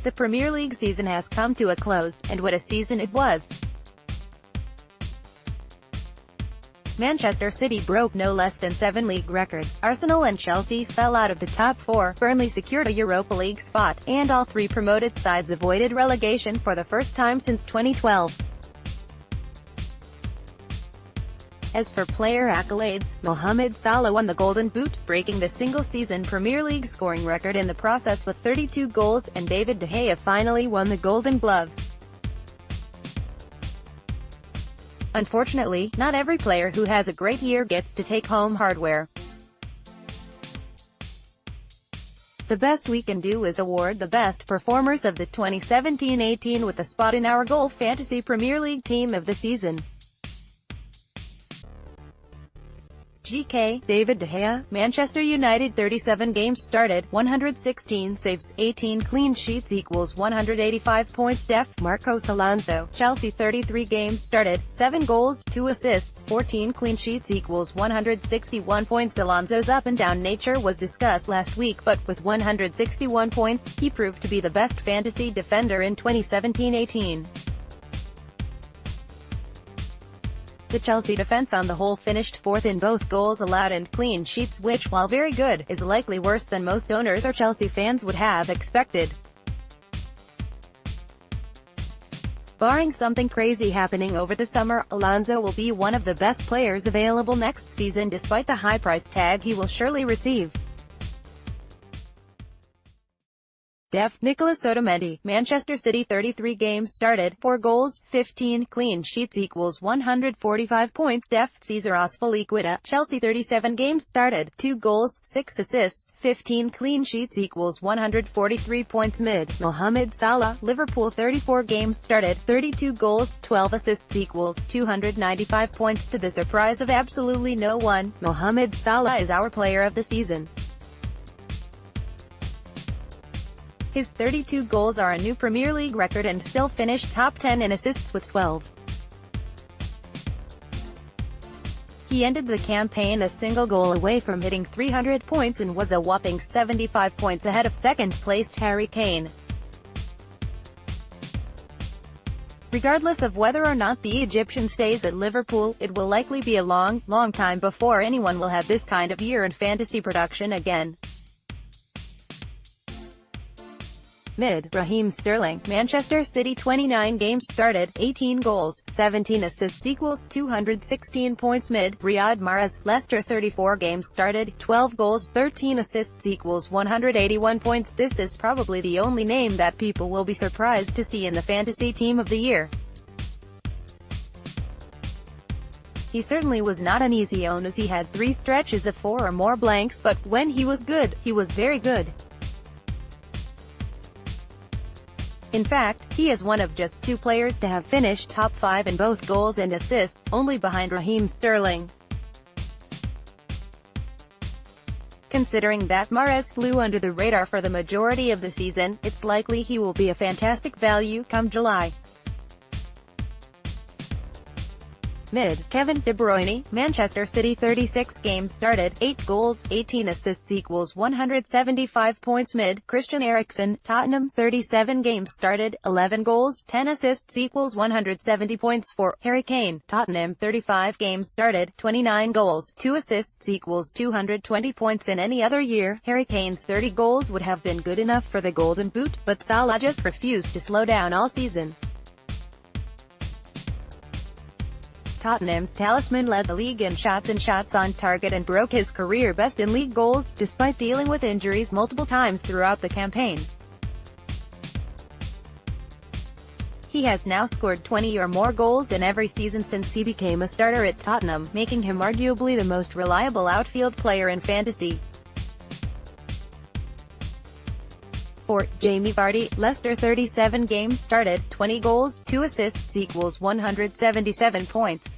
The Premier League season has come to a close, and what a season it was. Manchester City broke no less than 7 league records, Arsenal and Chelsea fell out of the top 4, Burnley secured a Europa League spot, and all 3 promoted sides avoided relegation for the first time since 2012. As for player accolades, Mohamed Salah won the Golden Boot, breaking the single-season Premier League scoring record in the process with 32 goals, and David De Gea finally won the Golden Glove. Unfortunately, not every player who has a great year gets to take home hardware. The best we can do is award the best performers of the 2017-18 with a spot in our Goal Fantasy Premier League Team of the Season. GK, David De Gea, Manchester United 37 games started, 116 saves, 18 clean sheets equals 185 points. Def, Marcos Alonso, Chelsea 33 games started, 7 goals, 2 assists, 14 clean sheets equals 161 points. Alonso's up-and-down nature was discussed last week, but with 161 points, he proved to be the best fantasy defender in 2017-18. The Chelsea defense on the whole finished 4th in both goals allowed and clean sheets, which, while very good, is likely worse than most owners or Chelsea fans would have expected. Barring something crazy happening over the summer, Alonso will be one of the best players available next season despite the high price tag he will surely receive. Def, Nicolas Otamendi, Manchester City 33 games started, 4 goals, 15 clean sheets equals 145 points. Def, Cesar Azpilicueta, Chelsea 37 games started, 2 goals, 6 assists, 15 clean sheets equals 143 points. Mid, Mohamed Salah, Liverpool 34 games started, 32 goals, 12 assists equals 295 points. To the surprise of absolutely no one, Mohamed Salah is our player of the season. His 32 goals are a new Premier League record and still finished top 10 in assists with 12. He ended the campaign a single goal away from hitting 300 points and was a whopping 75 points ahead of second-placed Harry Kane. Regardless of whether or not the Egyptian stays at Liverpool, it will likely be a long time before anyone will have this kind of year in fantasy production again. Mid, Raheem Sterling, Manchester City 29 games started, 18 goals, 17 assists equals 216 points. Mid, Riyad Mahrez, Leicester 34 games started, 12 goals, 13 assists equals 181 points. This is probably the only name that people will be surprised to see in the fantasy team of the year. He certainly was not an easy own as he had 3 stretches of 4 or more blanks, but when he was good, he was very good. In fact, he is one of just 2 players to have finished top 5 in both goals and assists, only behind Raheem Sterling. Considering that Mahrez flew under the radar for the majority of the season, it's likely he will be a fantastic value come July. Mid, Kevin De Bruyne, Manchester City 36 games started, 8 goals, 18 assists equals 175 points. Mid, Christian Eriksen, Tottenham 37 games started, 11 goals, 10 assists equals 170 points. For Harry Kane, Tottenham 35 games started, 29 goals, 2 assists equals 220 points. In any other year, Harry Kane's 30 goals would have been good enough for the Golden Boot, but Salah just refused to slow down all season. Tottenham's talisman led the league in shots on target and broke his career best in league goals, despite dealing with injuries multiple times throughout the campaign. He has now scored 20 or more goals in every season since he became a starter at Tottenham, making him arguably the most reliable outfield player in fantasy. For Jamie Vardy, Leicester 37 games started, 20 goals, 2 assists equals 177 points.